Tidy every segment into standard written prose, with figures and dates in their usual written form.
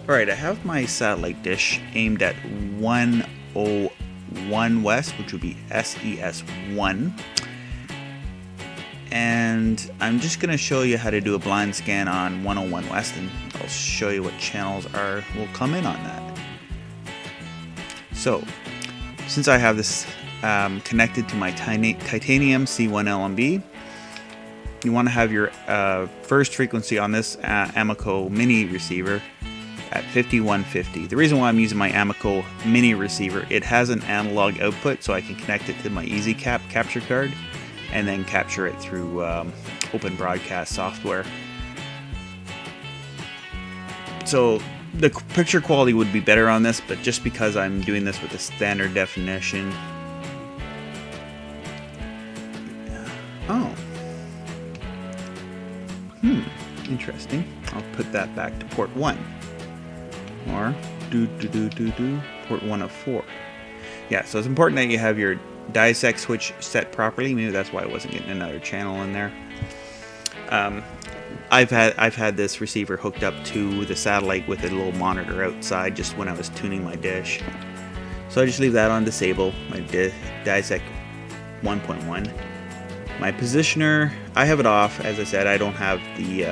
Alright, I have my satellite dish aimed at 101 West, which would be SES 1. And I'm just going to show you how to do a blind scan on 101 West, and I'll show you what channels will come in on that. So, since I have this connected to my titanium C1 LMB, you want to have your first frequency on this Amiko Mini receiver at 5150. The reason why I'm using my Amiko Mini receiver, it has an analog output, so I can connect it to my EasyCap capture card and then capture it through open broadcast software. So the picture quality would be better on this, but just because I'm doing this with a standard definition. Oh. Interesting. I'll put that back to port 1. Or port 1 of 4. Yeah, so it's important that you have your dissect switch set properly. Maybe that's why I wasn't getting another channel in there. I've had this receiver hooked up to the satellite with a little monitor outside just when I was tuning my dish. So I just leave that on disable, my dissect 1.1. My positioner, I have it off. As I said, I don't have the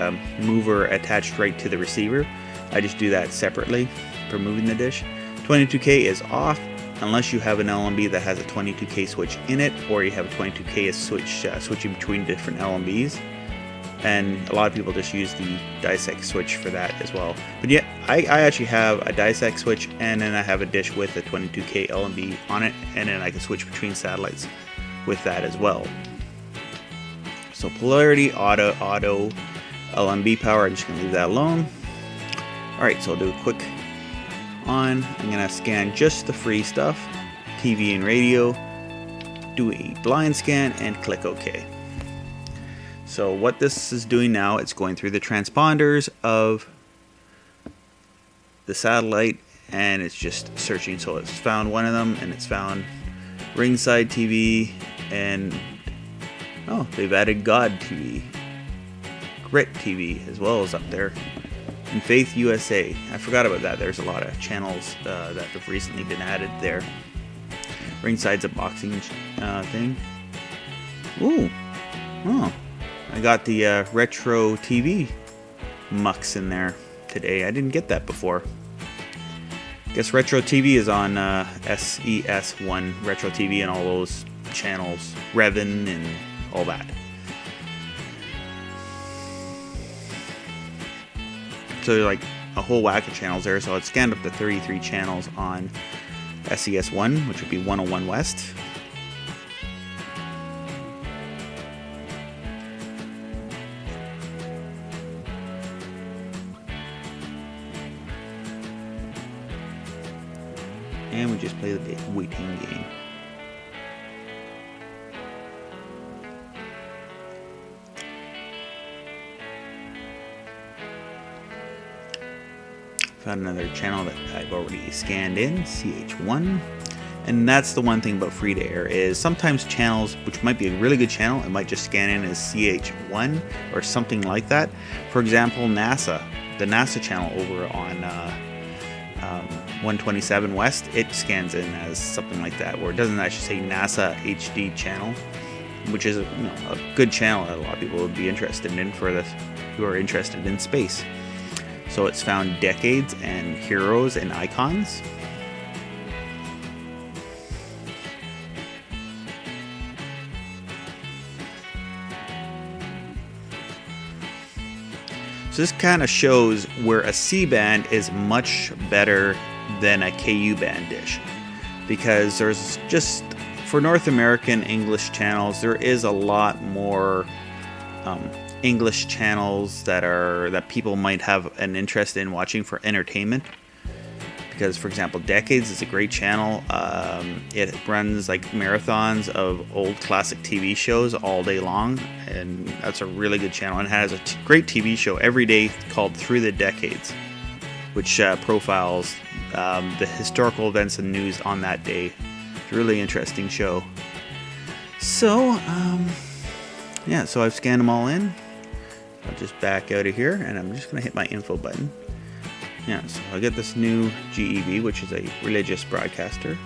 mover attached right to the receiver. I just do that separately for moving the dish. 22K is off unless you have an LMB that has a 22K switch in it, or you have a 22K switch switching between different LMBs. And a lot of people just use the dissect switch for that as well. But yeah, I actually have a dissect switch, and then I have a dish with a 22K LMB on it, and then I can switch between satellites with that as well. So polarity, auto, LMB power, I'm just going to leave that alone. Alright, so I'll do a quick on. I'm going to scan just the free stuff, TV and radio, do a blind scan, and click OK. So what this is doing now, it's going through the transponders of the satellite, and it's just searching. So it's found one of them, and it's found Ringside TV, and oh, they've added God TV, Grit TV as well as up there, and Faith USA. I forgot about that. There's a lot of channels that have recently been added there. Ringside's a boxing thing. Ooh, oh, I got the retro TV mucks in there today. I didn't get that before. Guess retro TV is on SES1 retro TV and all those channels, Revin and all that. So there's like a whole whack of channels there. So it's scanned up to 33 channels on SES1, which would be 101 West. And we just play the waiting game. Found another channel that I've already scanned in, CH1. And that's the one thing about free to air is sometimes channels, which might be a really good channel, it might just scan in as CH1 or something like that. For example, NASA, the NASA channel over on 127 West, it scans in as something like that, where it doesn't actually say NASA HD channel, which is a good channel that a lot of people would be interested in for this, who are interested in space. So it's found decades and heroes and icons. So this kind of shows where a C-band is much better than a KU band dish, because there's just, for North American English channels, there is a lot more English channels that people might have an interest in watching for entertainment, because, for example, Decades is a great channel. It runs like marathons of old classic TV shows all day long, and that's a really good channel, and has a great TV show every day called Through the Decades, which profiles the historical events and news on that day. It's a really interesting show. So, yeah, so I've scanned them all in. I'll just back out of here, and I'm just going to hit my info button. Yeah, so I'll get this new GEV, which is a religious broadcaster.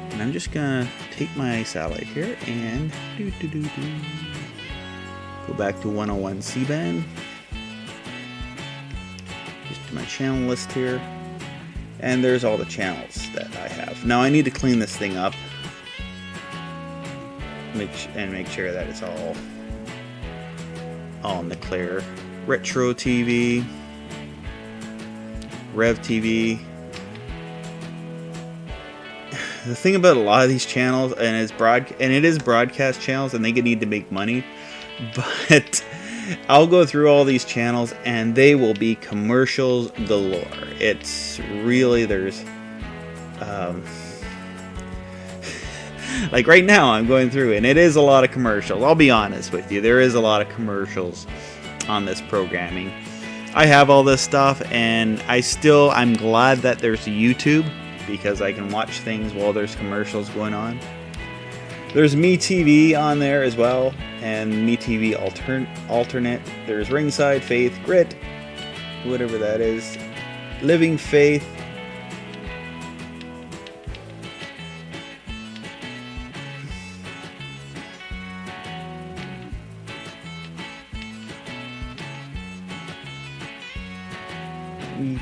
And I'm just going to take my satellite here and go back to 101 C-band. Just to my channel list here. And there's all the channels that I have. Now I need to clean this thing up. Make sure that it's all in the clear. Retro TV, Rev TV. The thing about a lot of these channels, and it is broadcast channels, and they need to make money, but I'll go through all these channels and they will be commercials galore. It's really, there's like right now I'm going through, and it is a lot of commercials. I'll be honest with you, there is a lot of commercials on this programming. I have all this stuff, and I'm glad that there's YouTube, because I can watch things while there's commercials going on. There's Me TV on there as well, and Me TV alternate. There's Ringside, Faith, Grit, whatever that is, Living Faith.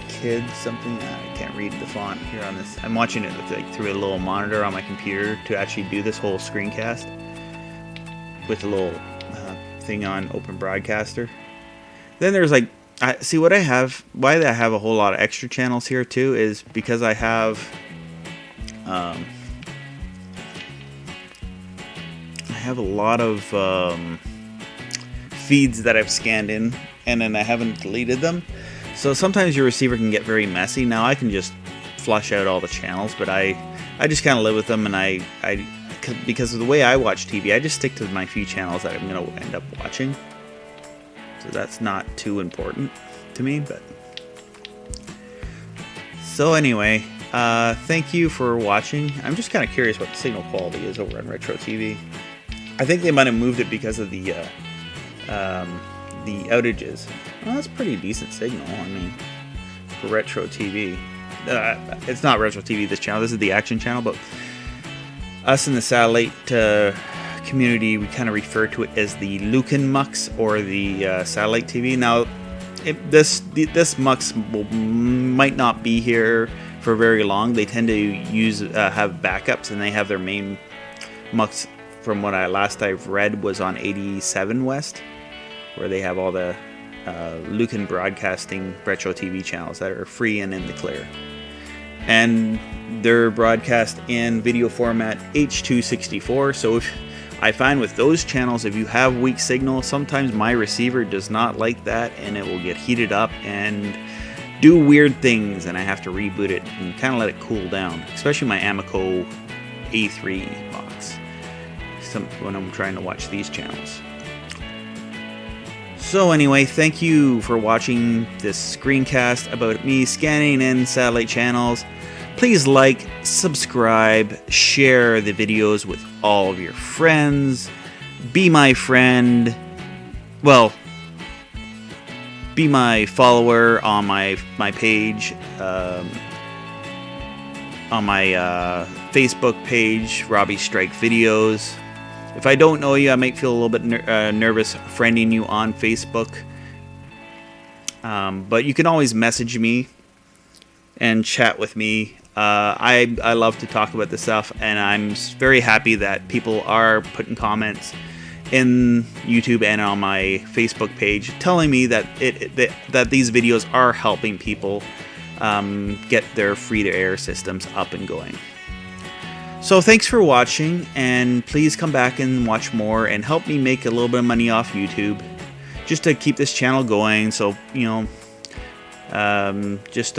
Kids, something, I can't read the font here on this. I'm watching it through a little monitor on my computer to actually do this whole screencast with a little thing on Open Broadcaster. Then there's like, see what I have, why I have a whole lot of extra channels here too is because I have a lot of feeds that I've scanned in, and then I haven't deleted them. So sometimes your receiver can get very messy. Now I can just flush out all the channels, but I just kind of live with them, and I because of the way I watch TV, I just stick to my few channels that I'm going to end up watching. So that's not too important to me, but so anyway, thank you for watching. I'm just kind of curious what the signal quality is over on Retro TV. I think they might have moved it because of the outages. Well, that's pretty decent signal, I mean, for Retro TV. It's not Retro TV, this channel. This is the Action channel, but us in the satellite community, we kind of refer to it as the Lucan Mux, or the satellite TV. Now, this Mux might not be here for very long. They tend to have backups, and they have their main Mux, from what last I've read, was on 87 West, where they have all the Lucan Broadcasting Retro TV channels that are free and in the clear. And they're broadcast in video format H.264. So I find with those channels, if you have weak signal, sometimes my receiver does not like that, and it will get heated up and do weird things, and I have to reboot it and kind of let it cool down, especially my Amiko A3 box when I'm trying to watch these channels. So anyway, thank you for watching this screencast about me scanning in satellite channels. Please like, subscribe, share the videos with all of your friends. Be my friend. Well, be my follower on my page, on my Facebook page, Robbie Strike Videos. If I don't know you, I might feel a little bit nervous friending you on Facebook. But you can always message me and chat with me. I love to talk about this stuff, and I'm very happy that people are putting comments in YouTube and on my Facebook page telling me that that these videos are helping people get their free-to-air systems up and going. So thanks for watching, and please come back and watch more and help me make a little bit of money off YouTube just to keep this channel going. So, you know, Just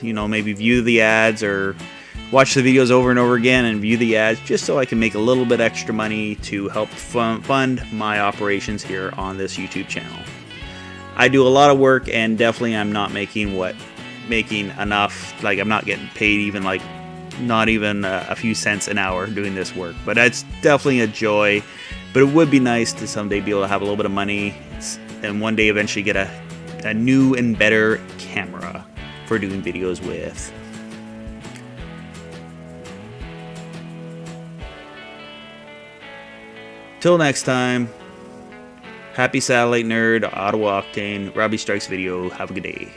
you know, maybe view the ads or watch the videos over and over again and view the ads, just so I can make a little bit extra money to help fund my operations here on this YouTube channel. I do a lot of work, and definitely I'm not making enough. Like, I'm not getting paid even, like, not even a few cents an hour doing this work, but it's definitely a joy. But it would be nice to someday be able to have a little bit of money and one day eventually get a new and better camera for doing videos with. Till next time, happy Satellite Nerd, Ottawa Octane, Robbie Strike's video. Have a good day.